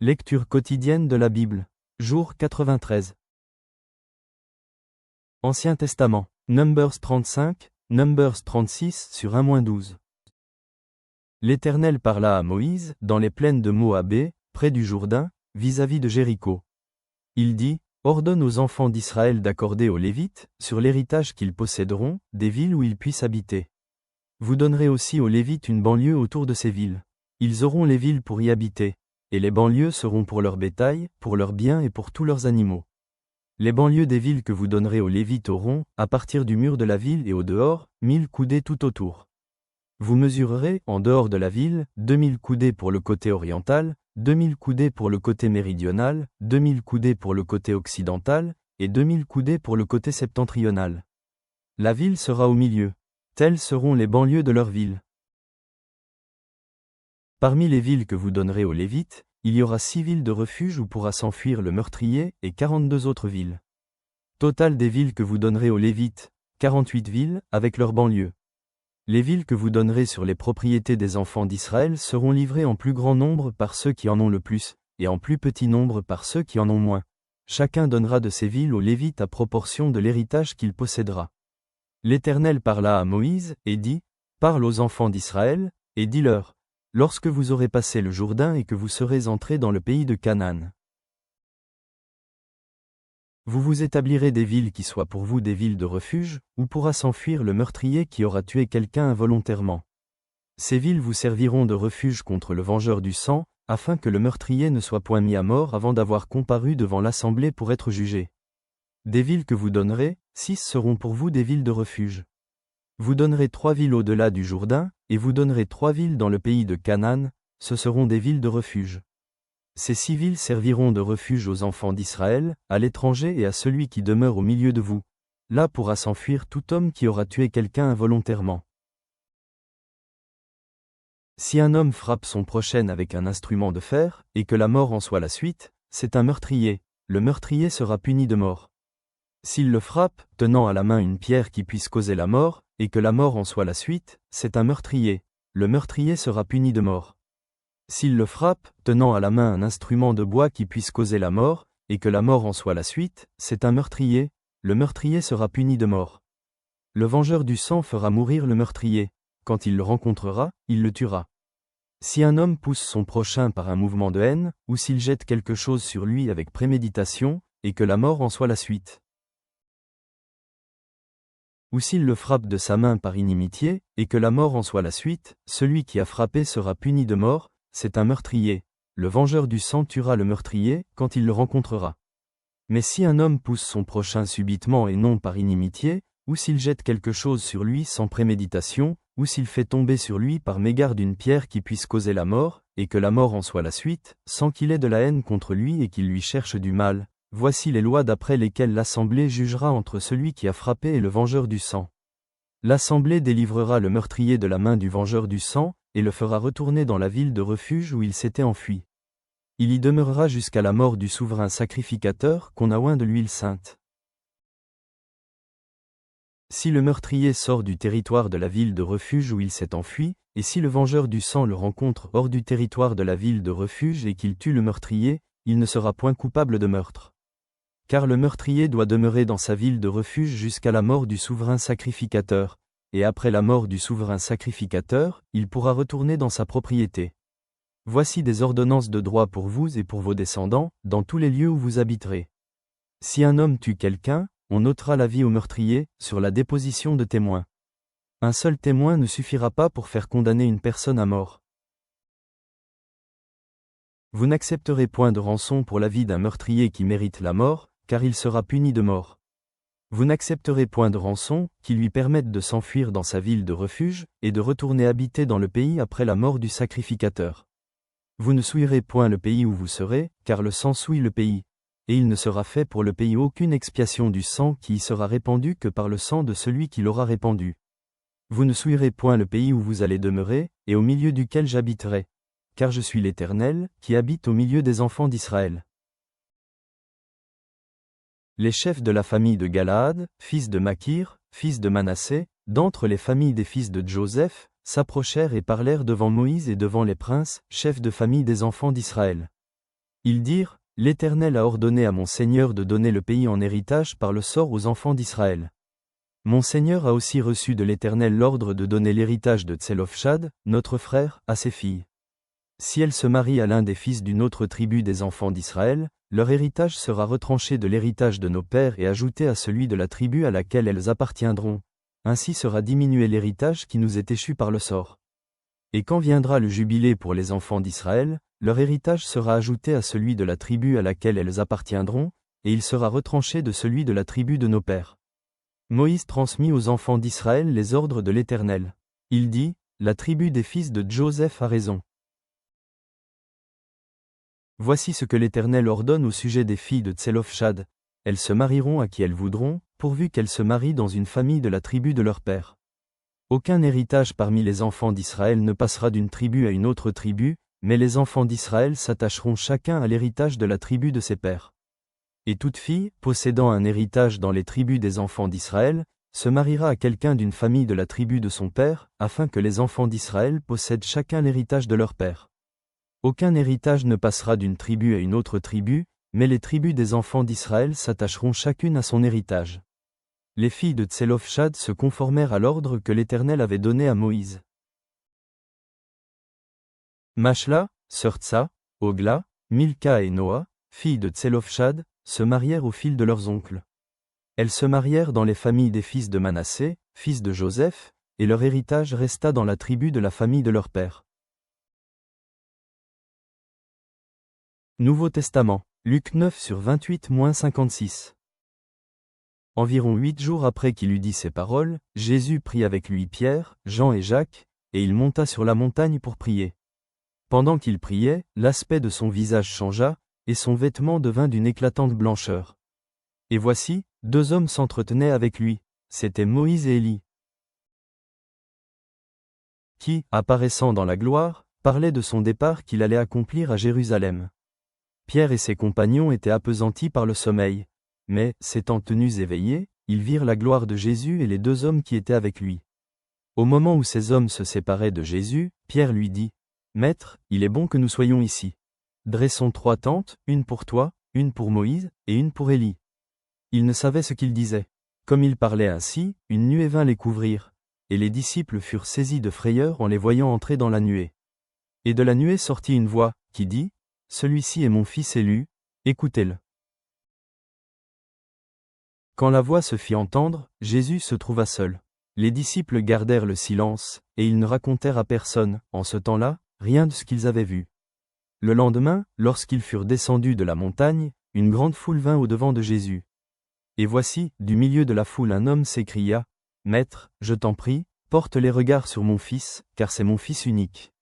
Lecture quotidienne de la Bible. Jour 93. Ancien Testament. Numbers 35, Numbers 36 sur 1-12. L'Éternel parla à Moïse, dans les plaines de Moab, près du Jourdain, vis-à-vis de Jéricho. Il dit, ordonne aux enfants d'Israël d'accorder aux Lévites, sur l'héritage qu'ils posséderont, des villes où ils puissent habiter. Vous donnerez aussi aux Lévites une banlieue autour de ces villes. Ils auront les villes pour y habiter. Et les banlieues seront pour leur bétail, pour leurs biens et pour tous leurs animaux. Les banlieues des villes que vous donnerez aux Lévites auront, à partir du mur de la ville et au dehors, 1000 coudées tout autour. Vous mesurerez, en dehors de la ville, 2000 coudées pour le côté oriental, 2000 coudées pour le côté méridional, 2000 coudées pour le côté occidental, et 2000 coudées pour le côté septentrional. La ville sera au milieu. Telles seront les banlieues de leur ville. Parmi les villes que vous donnerez aux Lévites, il y aura 6 villes de refuge où pourra s'enfuir le meurtrier et 42 autres villes. Total des villes que vous donnerez aux Lévites, 48 villes, avec leurs banlieues. Les villes que vous donnerez sur les propriétés des enfants d'Israël seront livrées en plus grand nombre par ceux qui en ont le plus, et en plus petit nombre par ceux qui en ont moins. Chacun donnera de ces villes aux Lévites à proportion de l'héritage qu'il possédera. L'Éternel parla à Moïse, et dit, parle aux enfants d'Israël, et dis-leur, lorsque vous aurez passé le Jourdain et que vous serez entrés dans le pays de Canaan. Vous vous établirez des villes qui soient pour vous des villes de refuge, où pourra s'enfuir le meurtrier qui aura tué quelqu'un involontairement. Ces villes vous serviront de refuge contre le vengeur du sang, afin que le meurtrier ne soit point mis à mort avant d'avoir comparu devant l'assemblée pour être jugé. Des villes que vous donnerez, 6 seront pour vous des villes de refuge. Vous donnerez 3 villes au-delà du Jourdain, et vous donnerez 3 villes dans le pays de Canaan, ce seront des villes de refuge. Ces 6 villes serviront de refuge aux enfants d'Israël, à l'étranger et à celui qui demeure au milieu de vous. Là pourra s'enfuir tout homme qui aura tué quelqu'un involontairement. Si un homme frappe son prochain avec un instrument de fer, et que la mort en soit la suite, c'est un meurtrier, le meurtrier sera puni de mort. S'il le frappe, tenant à la main une pierre qui puisse causer la mort, et que la mort en soit la suite, c'est un meurtrier, le meurtrier sera puni de mort. S'il le frappe, tenant à la main un instrument de bois qui puisse causer la mort, et que la mort en soit la suite, c'est un meurtrier, le meurtrier sera puni de mort. Le vengeur du sang fera mourir le meurtrier, quand il le rencontrera, il le tuera. Si un homme pousse son prochain par un mouvement de haine, ou s'il jette quelque chose sur lui avec préméditation, et que la mort en soit la suite. Ou s'il le frappe de sa main par inimitié, et que la mort en soit la suite, celui qui a frappé sera puni de mort, c'est un meurtrier. Le vengeur du sang tuera le meurtrier, quand il le rencontrera. Mais si un homme pousse son prochain subitement et non par inimitié, ou s'il jette quelque chose sur lui sans préméditation, ou s'il fait tomber sur lui par mégarde une pierre qui puisse causer la mort, et que la mort en soit la suite, sans qu'il ait de la haine contre lui et qu'il lui cherche du mal, voici les lois d'après lesquelles l'Assemblée jugera entre celui qui a frappé et le vengeur du sang. L'Assemblée délivrera le meurtrier de la main du vengeur du sang, et le fera retourner dans la ville de refuge où il s'était enfui. Il y demeurera jusqu'à la mort du souverain sacrificateur qu'on a oint de l'huile sainte. Si le meurtrier sort du territoire de la ville de refuge où il s'est enfui, et si le vengeur du sang le rencontre hors du territoire de la ville de refuge et qu'il tue le meurtrier, il ne sera point coupable de meurtre. Car le meurtrier doit demeurer dans sa ville de refuge jusqu'à la mort du souverain sacrificateur, et après la mort du souverain sacrificateur, il pourra retourner dans sa propriété. Voici des ordonnances de droit pour vous et pour vos descendants, dans tous les lieux où vous habiterez. Si un homme tue quelqu'un, on ôtera la vie au meurtrier, sur la déposition de témoins. Un seul témoin ne suffira pas pour faire condamner une personne à mort. Vous n'accepterez point de rançon pour la vie d'un meurtrier qui mérite la mort, car il sera puni de mort. Vous n'accepterez point de rançon, qui lui permette de s'enfuir dans sa ville de refuge, et de retourner habiter dans le pays après la mort du sacrificateur. Vous ne souillerez point le pays où vous serez, car le sang souille le pays. Et il ne sera fait pour le pays aucune expiation du sang qui y sera répandu que par le sang de celui qui l'aura répandu. Vous ne souillerez point le pays où vous allez demeurer, et au milieu duquel j'habiterai. Car je suis l'Éternel, qui habite au milieu des enfants d'Israël. Les chefs de la famille de Galaad, fils de Makir, fils de Manassé, d'entre les familles des fils de Joseph, s'approchèrent et parlèrent devant Moïse et devant les princes, chefs de famille des enfants d'Israël. Ils dirent, l'Éternel a ordonné à mon Seigneur de donner le pays en héritage par le sort aux enfants d'Israël. Mon Seigneur a aussi reçu de l'Éternel l'ordre de donner l'héritage de Tselophshad, notre frère, à ses filles. Si elles se marient à l'un des fils d'une autre tribu des enfants d'Israël, leur héritage sera retranché de l'héritage de nos pères et ajouté à celui de la tribu à laquelle elles appartiendront. Ainsi sera diminué l'héritage qui nous est échu par le sort. Et quand viendra le jubilé pour les enfants d'Israël, leur héritage sera ajouté à celui de la tribu à laquelle elles appartiendront, et il sera retranché de celui de la tribu de nos pères. Moïse transmit aux enfants d'Israël les ordres de l'Éternel. Il dit, la tribu des fils de Joseph a raison. Voici ce que l'Éternel ordonne au sujet des filles de Tselophshad. Elles se marieront à qui elles voudront, pourvu qu'elles se marient dans une famille de la tribu de leur père. Aucun héritage parmi les enfants d'Israël ne passera d'une tribu à une autre tribu, mais les enfants d'Israël s'attacheront chacun à l'héritage de la tribu de ses pères. Et toute fille, possédant un héritage dans les tribus des enfants d'Israël, se mariera à quelqu'un d'une famille de la tribu de son père, afin que les enfants d'Israël possèdent chacun l'héritage de leur père. Aucun héritage ne passera d'une tribu à une autre tribu, mais les tribus des enfants d'Israël s'attacheront chacune à son héritage. Les filles de Tselophshad se conformèrent à l'ordre que l'Éternel avait donné à Moïse. Machla, Sœur-Tsa, Ogla, Milka et Noa, filles de Tselophshad, se marièrent au fil de leurs oncles. Elles se marièrent dans les familles des fils de Manassé, fils de Joseph, et leur héritage resta dans la tribu de la famille de leur père. Nouveau Testament, Luc 9 sur 28-56. Environ 8 jours après qu'il eut dit ces paroles, Jésus prit avec lui Pierre, Jean et Jacques, et il monta sur la montagne pour prier. Pendant qu'il priait, l'aspect de son visage changea, et son vêtement devint d'une éclatante blancheur. Et voici, 2 hommes s'entretenaient avec lui, c'étaient Moïse et Élie, qui, apparaissant dans la gloire, parlaient de son départ qu'il allait accomplir à Jérusalem. Pierre et ses compagnons étaient appesantis par le sommeil, mais, s'étant tenus éveillés, ils virent la gloire de Jésus et les 2 hommes qui étaient avec lui. Au moment où ces hommes se séparaient de Jésus, Pierre lui dit, « Maître, il est bon que nous soyons ici. Dressons 3 tentes, une pour toi, une pour Moïse, et une pour Élie. » Ils ne savaient ce qu'ils disaient. Comme ils parlaient ainsi, une nuée vint les couvrir, et les disciples furent saisis de frayeur en les voyant entrer dans la nuée. Et de la nuée sortit une voix, qui dit, « Celui-ci est mon fils élu, écoutez-le. » Quand la voix se fit entendre, Jésus se trouva seul. Les disciples gardèrent le silence, et ils ne racontèrent à personne, en ce temps-là, rien de ce qu'ils avaient vu. Le lendemain, lorsqu'ils furent descendus de la montagne, une grande foule vint au-devant de Jésus. Et voici, du milieu de la foule un homme s'écria, « Maître, je t'en prie, porte les regards sur mon fils, car c'est mon fils unique. »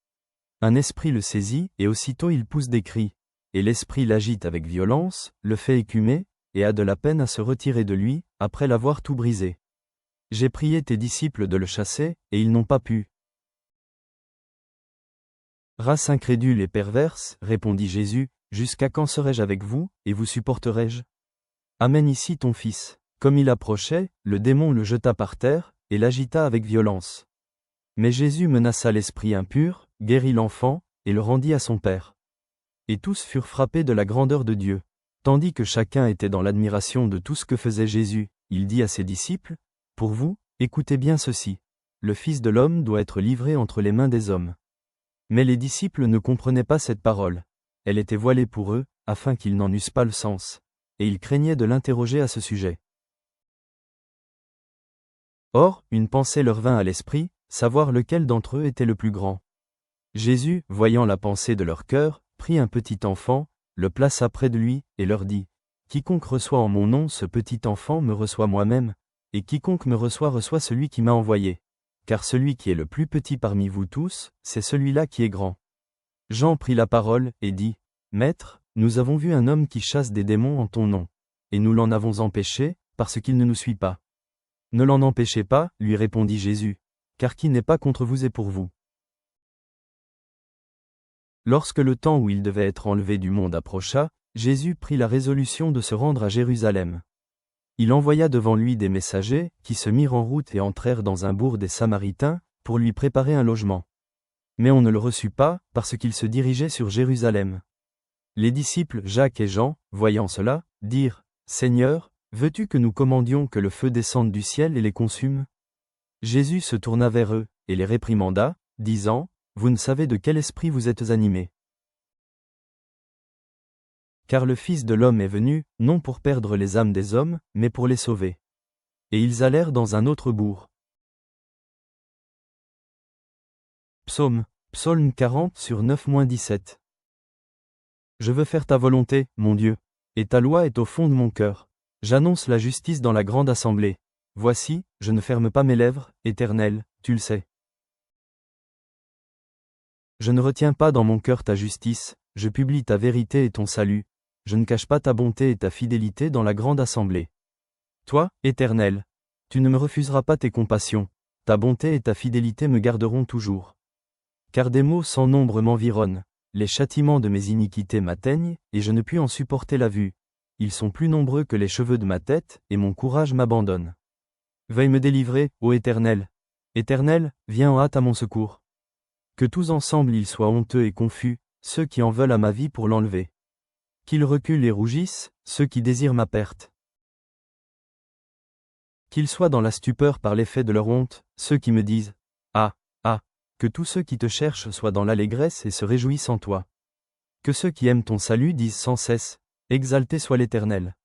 Un esprit le saisit, et aussitôt il pousse des cris. Et l'esprit l'agite avec violence, le fait écumer, et a de la peine à se retirer de lui, après l'avoir tout brisé. J'ai prié tes disciples de le chasser, et ils n'ont pas pu. Race incrédule et perverse, répondit Jésus, jusqu'à quand serai-je avec vous, et vous supporterai-je? Amène ici ton fils. Comme il approchait, le démon le jeta par terre, et l'agita avec violence. Mais Jésus menaça l'esprit impur, guérit l'enfant, et le rendit à son père. Et tous furent frappés de la grandeur de Dieu. Tandis que chacun était dans l'admiration de tout ce que faisait Jésus, il dit à ses disciples, « Pour vous, écoutez bien ceci. Le Fils de l'homme doit être livré entre les mains des hommes. » Mais les disciples ne comprenaient pas cette parole. Elle était voilée pour eux, afin qu'ils n'en eussent pas le sens. Et ils craignaient de l'interroger à ce sujet. Or, une pensée leur vint à l'esprit, savoir lequel d'entre eux était le plus grand. Jésus, voyant la pensée de leur cœur, prit un petit enfant, le plaça près de lui, et leur dit, « Quiconque reçoit en mon nom ce petit enfant me reçoit moi-même, et quiconque me reçoit celui qui m'a envoyé. Car celui qui est le plus petit parmi vous tous, c'est celui-là qui est grand. » Jean prit la parole, et dit, « Maître, nous avons vu un homme qui chasse des démons en ton nom. Et nous l'en avons empêché, parce qu'il ne nous suit pas. » « Ne l'en empêchez pas, lui répondit Jésus, car qui n'est pas contre vous est pour vous. » Lorsque le temps où il devait être enlevé du monde approcha, Jésus prit la résolution de se rendre à Jérusalem. Il envoya devant lui des messagers, qui se mirent en route et entrèrent dans un bourg des Samaritains, pour lui préparer un logement. Mais on ne le reçut pas, parce qu'il se dirigeait sur Jérusalem. Les disciples Jacques et Jean, voyant cela, dirent, « Seigneur, veux-tu que nous commandions que le feu descende du ciel et les consume ?» Jésus se tourna vers eux, et les réprimanda, disant, « Vous ne savez de quel esprit vous êtes animés. Car le Fils de l'homme est venu, non pour perdre les âmes des hommes, mais pour les sauver. » Et ils allèrent dans un autre bourg. Psaume 40 sur 9-17. Je veux faire ta volonté, mon Dieu, et ta loi est au fond de mon cœur. J'annonce la justice dans la grande assemblée. Voici, je ne ferme pas mes lèvres, Éternel, tu le sais. Je ne retiens pas dans mon cœur ta justice, je publie ta vérité et ton salut. Je ne cache pas ta bonté et ta fidélité dans la grande assemblée. Toi, Éternel, tu ne me refuseras pas tes compassions, ta bonté et ta fidélité me garderont toujours. Car des maux sans nombre m'environnent, les châtiments de mes iniquités m'atteignent, et je ne puis en supporter la vue. Ils sont plus nombreux que les cheveux de ma tête, et mon courage m'abandonne. Veuille me délivrer, ô Éternel. Éternel, viens en hâte à mon secours. Que tous ensemble ils soient honteux et confus, ceux qui en veulent à ma vie pour l'enlever. Qu'ils reculent et rougissent, ceux qui désirent ma perte. Qu'ils soient dans la stupeur par l'effet de leur honte, ceux qui me disent « Ah, ah !» Que tous ceux qui te cherchent soient dans l'allégresse et se réjouissent en toi. Que ceux qui aiment ton salut disent sans cesse « Exalté soit l'Éternel !»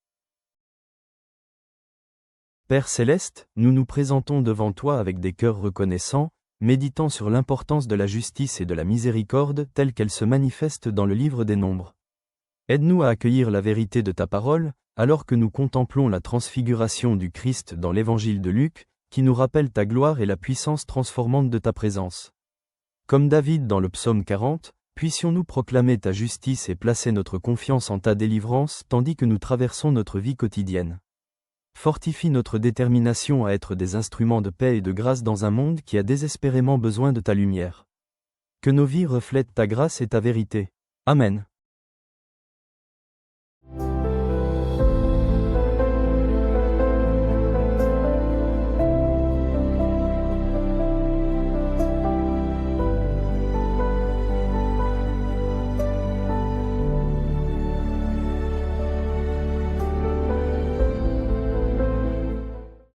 Père céleste, nous nous présentons devant toi avec des cœurs reconnaissants, méditant sur l'importance de la justice et de la miséricorde telle qu'elle se manifeste dans le livre des Nombres. Aide-nous à accueillir la vérité de ta parole, alors que nous contemplons la transfiguration du Christ dans l'évangile de Luc, qui nous rappelle ta gloire et la puissance transformante de ta présence. Comme David dans le psaume 40, puissions-nous proclamer ta justice et placer notre confiance en ta délivrance tandis que nous traversons notre vie quotidienne. Fortifie notre détermination à être des instruments de paix et de grâce dans un monde qui a désespérément besoin de ta lumière. Que nos vies reflètent ta grâce et ta vérité. Amen.